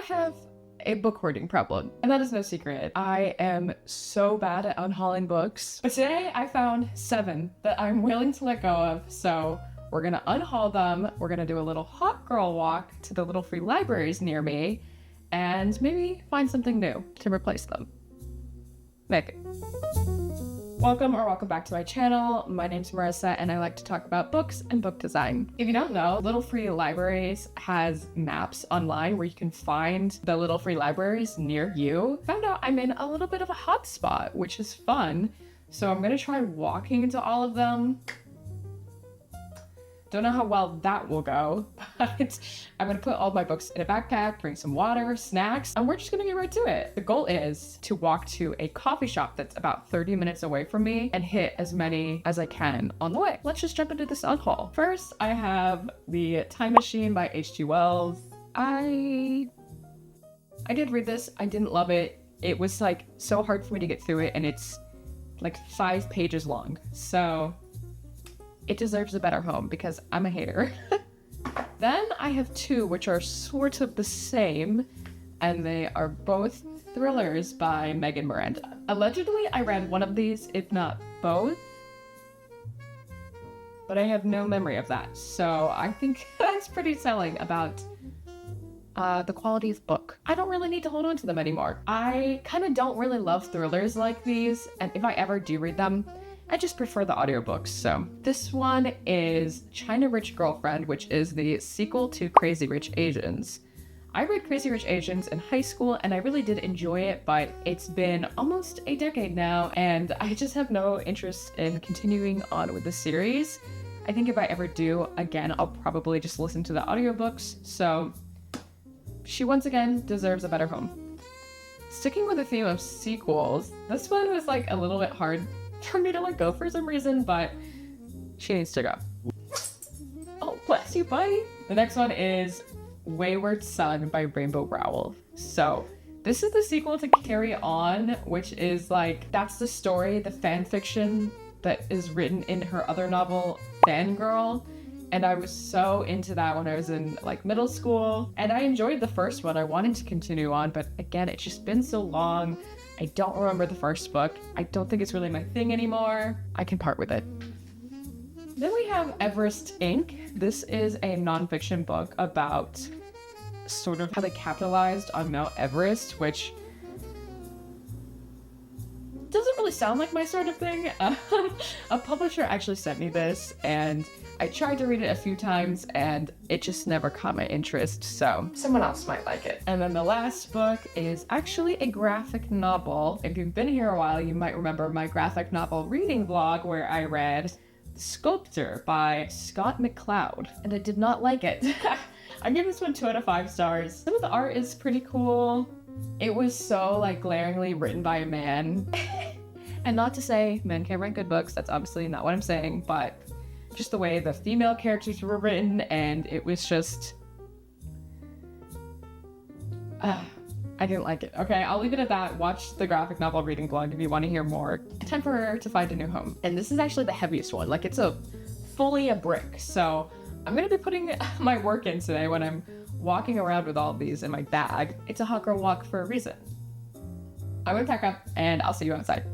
have a book hoarding problem, and that is no secret. I am so bad at unhauling books, but today I found 7 that I'm willing to let go of, so we're gonna unhaul them. We're gonna do a little hot girl walk to the little free libraries near me, and maybe find something new to replace them. Maybe. Welcome back to my channel. My name's Marissa and I like to talk about books and book design. If you don't know, Little Free Libraries has maps online where you can find the little free libraries near you. Found out I'm in a little bit of a hot spot, which is fun. So I'm gonna try walking into all of them. Don't know how well that will go, but I'm gonna put all my books in a backpack, bring some water, snacks, and we're just gonna get right to it. The goal is to walk to a coffee shop that's about 30 minutes away from me and hit as many as I can on the way. Let's just jump into this unhaul. First, I have The Time Machine by H.G. Wells. I did read this. I didn't love it. It was like so hard for me to get through it, and it's like 5 pages long. So it deserves a better home because I'm a hater. Then I have 2 which are sort of the same, and they are both thrillers by Miranda. Allegedly, I read one of these, if not both, but I have no memory of that. So I think that's pretty telling about the quality of the book. I don't really need to hold on to them anymore. I kind of don't really love thrillers like these, and if I ever do read them, I just prefer the audiobooks. So this one is China Rich Girlfriend, which is the sequel to Crazy Rich Asians. I read Crazy Rich Asians in high school and I really did enjoy it, but it's been almost a decade now and I just have no interest in continuing on with the series. I think if I ever do again, I'll probably just listen to the audiobooks. So she once again deserves a better home. Sticking with the theme of sequels, this one was like a little bit hard for me to let go for some reason, but she needs to go. Oh, bless you, buddy. The next one is Wayward Son by Rowell. So this is the sequel to Carry On, which is like, that's the story, the fan fiction that is written in her other novel, Fangirl. And I was so into that when I was in like middle school, and I enjoyed the first one. I wanted to continue on, but again, it's just been so long. I don't remember the first book. I don't think it's really my thing anymore. I can part with it. Then we have Everest Inc. This is a nonfiction book about sort of how they capitalized on Mount Everest, which doesn't really sound like my sort of thing. A publisher actually sent me this and I tried to read it a few times and it just never caught my interest, so someone else might like it. And then the last book is actually a graphic novel. If you've been here a while, you might remember my graphic novel reading vlog where I read Sculptor by mccloud, and I did not like it. I give this one 2 out of 5 stars. Some of the art is pretty cool. It was so like glaringly written by a man. And not to say men can't write good books, that's obviously not what I'm saying, but just the way the female characters were written, and it was just I didn't like it. Okay, I'll leave it at that. Watch the graphic novel reading vlog if you want to hear more. Time for her to find a new home. And this is actually the heaviest one. Like, it's fully a brick. So I'm gonna be putting my work in today when I'm walking around with all of these in my bag. It's a hot girl walk for a reason. I'm gonna pack up and I'll see you outside.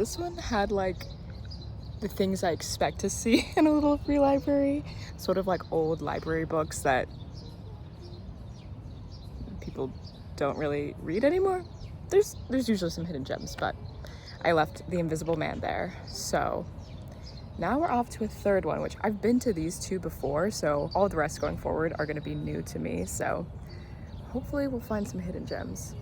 This one had like the things I expect to see in a little free library, sort of like old library books that people don't really read anymore. There's usually some hidden gems, but I left The Invisible Man there. So now we're off to a third one, which I've been to these two before, so all the rest going forward are going to be new to me. So hopefully we'll find some hidden gems.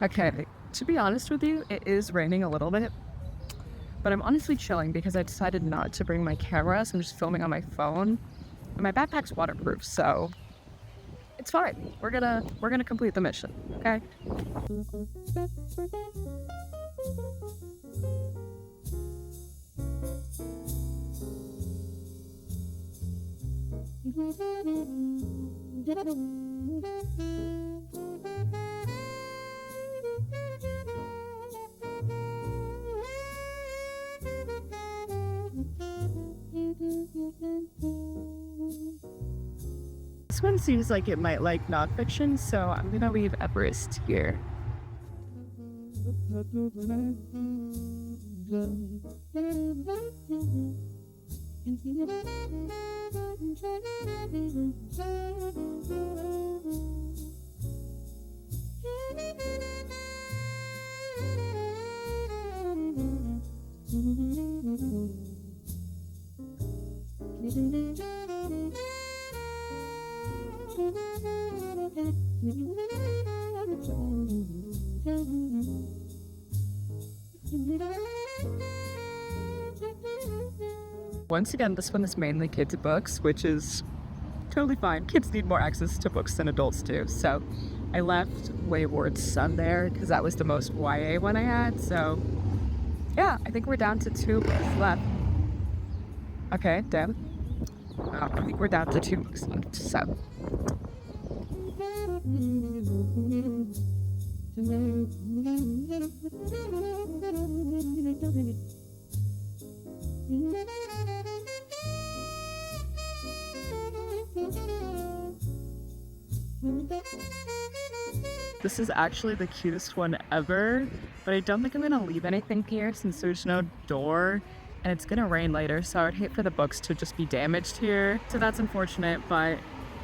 Okay, to be honest with you, it is raining a little bit, but I'm honestly chilling because I decided not to bring my camera, so I'm just filming on my phone. And my backpack's waterproof, so it's fine. We're gonna complete the mission, okay? This one seems like it might like nonfiction, so I'm gonna leave Everest here. Once again, this one is mainly kids' books, which is totally fine. Kids need more access to books than adults do. So I left Wayward's Son there because that was the most YA one I had. So yeah, I think we're down to 2 books left. Okay, damn. I think we're down to 2 books left. So this is actually the cutest one ever, but I don't think I'm gonna leave anything here since there's no door and it's gonna rain later, so I'd hate for the books to just be damaged here. So that's unfortunate, but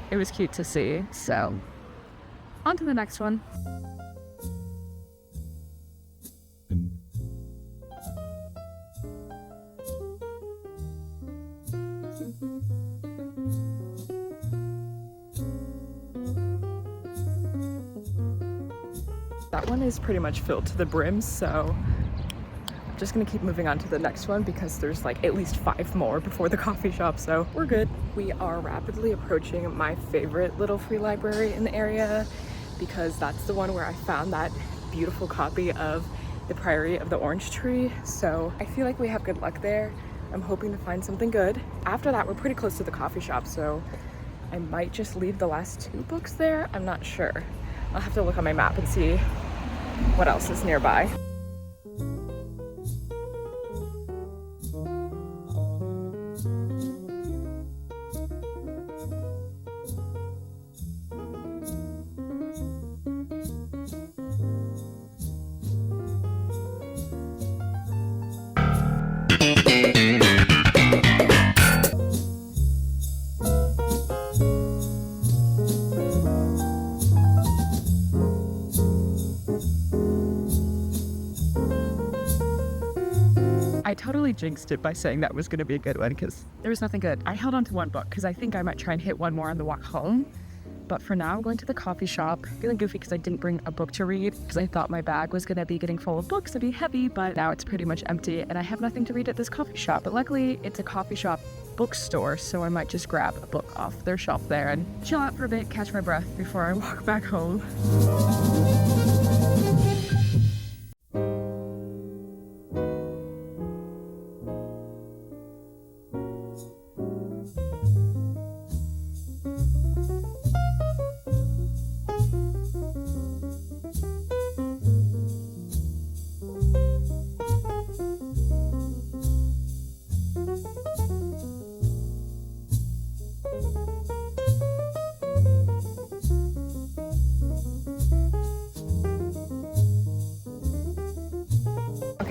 it was cute to see. So on to the next one. That one is pretty much filled to the brim, so I'm just gonna keep moving on to the next one because there's like at least 5 more before the coffee shop, so we're good. We are rapidly approaching my favorite little free library in the area because that's the one where I found that beautiful copy of The Priory of the Orange Tree, so I feel like we have good luck there. I'm hoping to find something good. After that, we're pretty close to the coffee shop, so I might just leave the last 2 books there. I'm not sure. I'll have to look on my map and see what else is nearby. I totally jinxed it by saying that was going to be a good one because there was nothing good. I held on to 1 book because I think I might try and hit 1 more on the walk home. But for now, I'm going to the coffee shop. Feeling goofy because I didn't bring a book to read because I thought my bag was going to be getting full of books and be heavy, but now it's pretty much empty and I have nothing to read at this coffee shop. But luckily, it's a coffee shop bookstore, so I might just grab a book off their shelf there and chill out for a bit, catch my breath before I walk back home.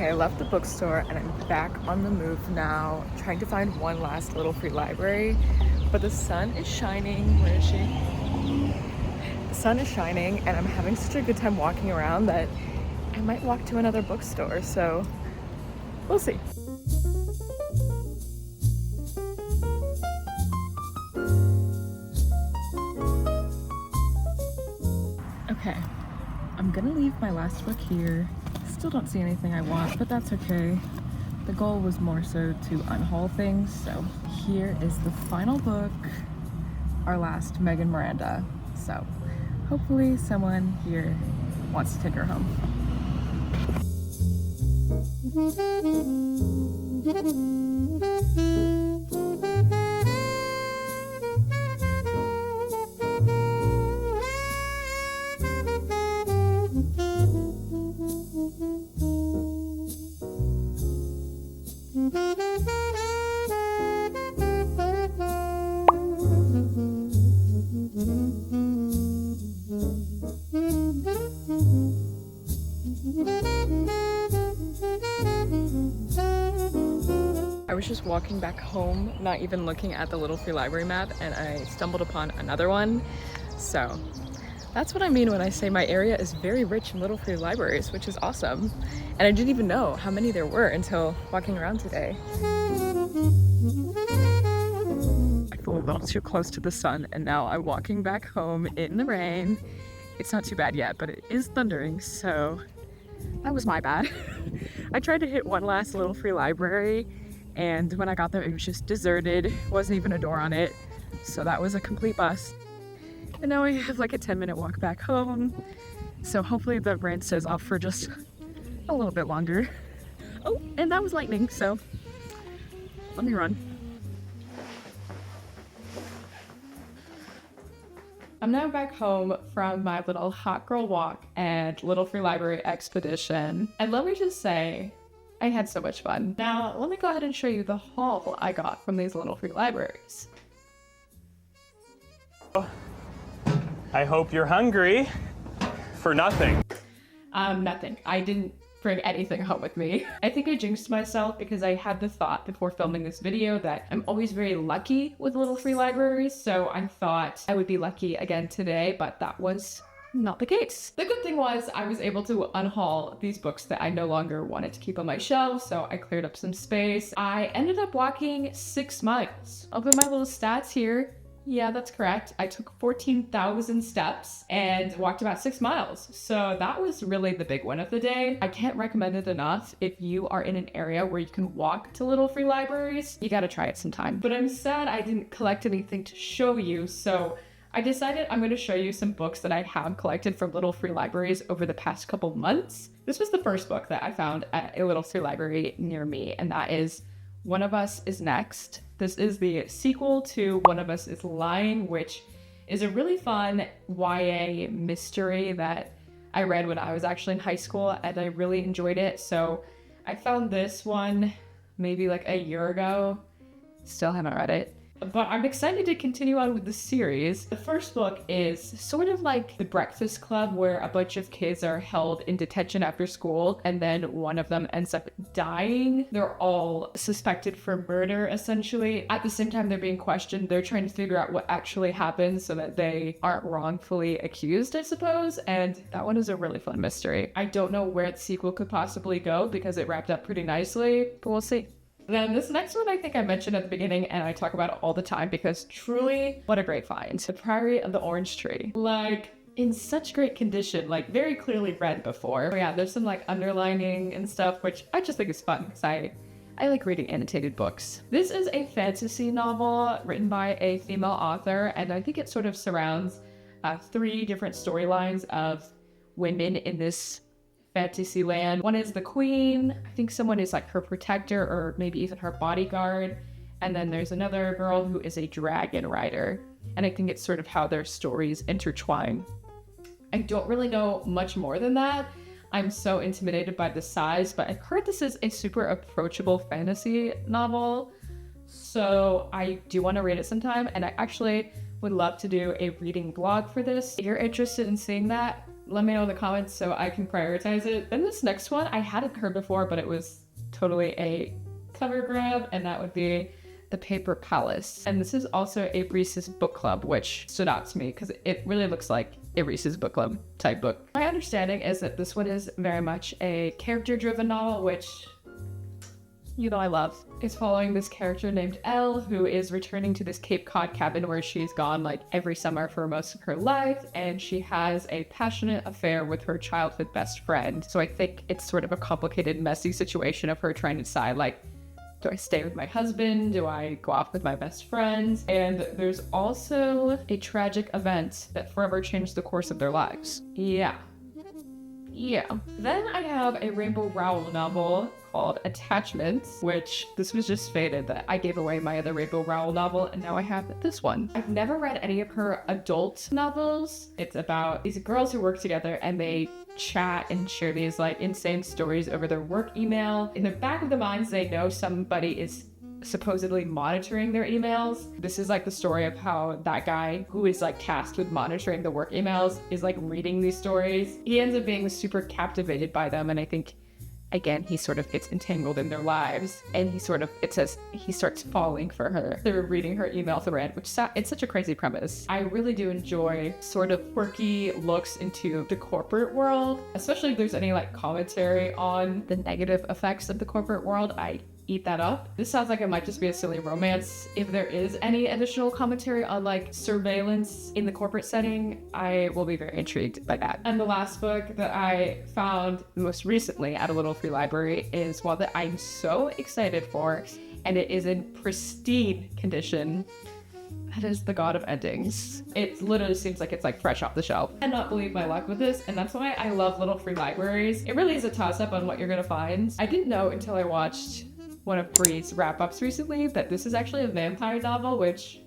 Okay, I left the bookstore and I'm back on the move now, trying to find one last little free library, but the sun is shining. Where is she? The sun is shining and I'm having such a good time walking around that I might walk to another bookstore, so we'll see. Okay, I'm gonna leave my last book here. Still don't see anything I want, but that's okay. The goal was more so to unhaul things, so here is the final book, our last Miranda. So hopefully someone here wants to take her home. I was just walking back home, not even looking at the little free library map, and I stumbled upon another one. So that's what I mean when I say my area is very rich in little free libraries, which is awesome. And I didn't even know how many there were until walking around today. I flew a little too close to the sun, and now I'm walking back home in the rain. It's not too bad yet, but it is thundering, so that was my bad. I tried to hit one last little free library, and when I got there, it was just deserted. Wasn't even a door on it, so that was a complete bust. And now I have like a 10-minute walk back home, so hopefully the rain stays off for just a little bit longer. Oh, and that was lightning, so let me run. I'm now back home from my little hot girl walk and little free library expedition. And let me just say, I had so much fun. Now, let me go ahead and show you the haul I got from these little free libraries. I hope you're hungry for nothing. Nothing. I didn't bring anything home with me. I think I jinxed myself because I had the thought before filming this video that I'm always very lucky with little free libraries, so I thought I would be lucky again today, but that was not the case. The good thing was I was able to unhaul these books that I no longer wanted to keep on my shelf, so I cleared up some space. I ended up walking 6 miles. I'll put my little stats here. Yeah, that's correct. I took 14,000 steps and walked about 6 miles. So that was really the big one of the day. I can't recommend it enough. If you are in an area where you can walk to little free libraries, you gotta try it sometime. But I'm sad I didn't collect anything to show you, so I decided I'm going to show you some books that I have collected from little free libraries over the past couple months. This was the first book that I found at a little free library near me, and that is One of Us is Next. This is the sequel to One of Us is Lying, which is a really fun YA mystery that I read when I was actually in high school, and I really enjoyed it. So I found this one maybe like a year ago. Still haven't read it. But I'm excited to continue on with the series. The first book is sort of like The Breakfast Club, where a bunch of kids are held in detention after school, and then one of them ends up dying. They're all suspected for murder, essentially. At the same time they're being questioned, they're trying to figure out what actually happened so that they aren't wrongfully accused, I suppose. And that one is a really fun mystery. I don't know where the sequel could possibly go because it wrapped up pretty nicely, but we'll see. Then this next one I think I mentioned at the beginning, and I talk about it all the time because truly, what a great find. The Priory of the Orange Tree. Like, in such great condition, like very clearly read before. But yeah, there's some like underlining and stuff, which I just think is fun because I like reading annotated books. This is a fantasy novel written by a female author, and I think it sort of surrounds 3 different storylines of women in this fantasy land. One is the queen. I think someone is like her protector or maybe even her bodyguard. And then there's another girl who is a dragon rider. And I think it's sort of how their stories intertwine. I don't really know much more than that. I'm so intimidated by the size, but I've heard this is a super approachable fantasy novel. So I do want to read it sometime. And I actually would love to do a reading blog for this. If you're interested in seeing that, Let me know in the comments so I can prioritize it. Then this next one I hadn't heard before, but it was totally a cover grab, and that would be The Paper Palace. And this is also a Reese's book club, which stood out to me because it really looks like a Reese's book club type book. My understanding is that this one is very much a character-driven novel, which, you know, I love. It's following this character named Elle, who is returning to this Cape Cod cabin where she's gone like every summer for most of her life, and she has a passionate affair with her childhood best friend. So I think it's sort of a complicated, messy situation of her trying to decide, like, do I stay with my husband? Do I go off with my best friends? And there's also a tragic event that forever changed the course of their lives. Yeah. Then I have a Rainbow Rowell novel called Attachments, which this was just fated that I gave away my other Rainbow Rowell novel, and now I have this one. I've never read any of her adult novels. It's about these girls who work together and they chat and share these like insane stories over their work email. In the back of their minds, they know somebody is supposedly monitoring their emails. This is like the story of how that guy who is like tasked with monitoring the work emails is like reading these stories. He ends up being super captivated by them, and I think again he sort of gets entangled in their lives, and he starts falling for her through reading her email thread, which it's such a crazy premise. I really do enjoy sort of quirky looks into the corporate world, especially if there's any like commentary on the negative effects of the corporate world. I eat that up. This sounds like it might just be a silly romance. If there is any additional commentary on like surveillance in the corporate setting, I will be very intrigued by that. And the last book that I found most recently at a little free library is one that I'm so excited for, and it is in pristine condition. That is The God of Endings. It literally seems like it's like fresh off the shelf. I cannot believe my luck with this, and that's why I love little free libraries. It really is a toss-up on what you're gonna find. I didn't know until I watched one of Bree's wrap-ups recently that this is actually a vampire novel, which,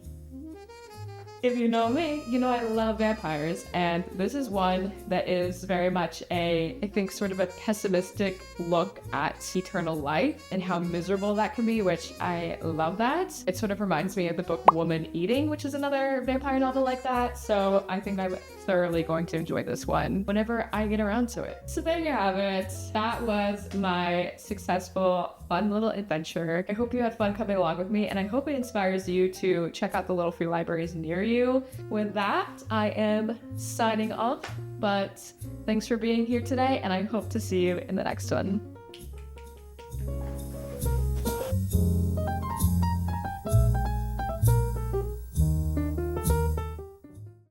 if you know me, you know I love vampires, and this is one that is very much I think sort of a pessimistic look at eternal life and how miserable that can be, which I love that. It sort of reminds me of the book Woman Eating, which is another vampire novel like that, so I think I'm thoroughly going to enjoy this one whenever I get around to it. So there you have it. That was my successful, fun little adventure. I hope you had fun coming along with me, and I hope it inspires you to check out the little free libraries near you. With that, I am signing off, but thanks for being here today, and I hope to see you in the next one.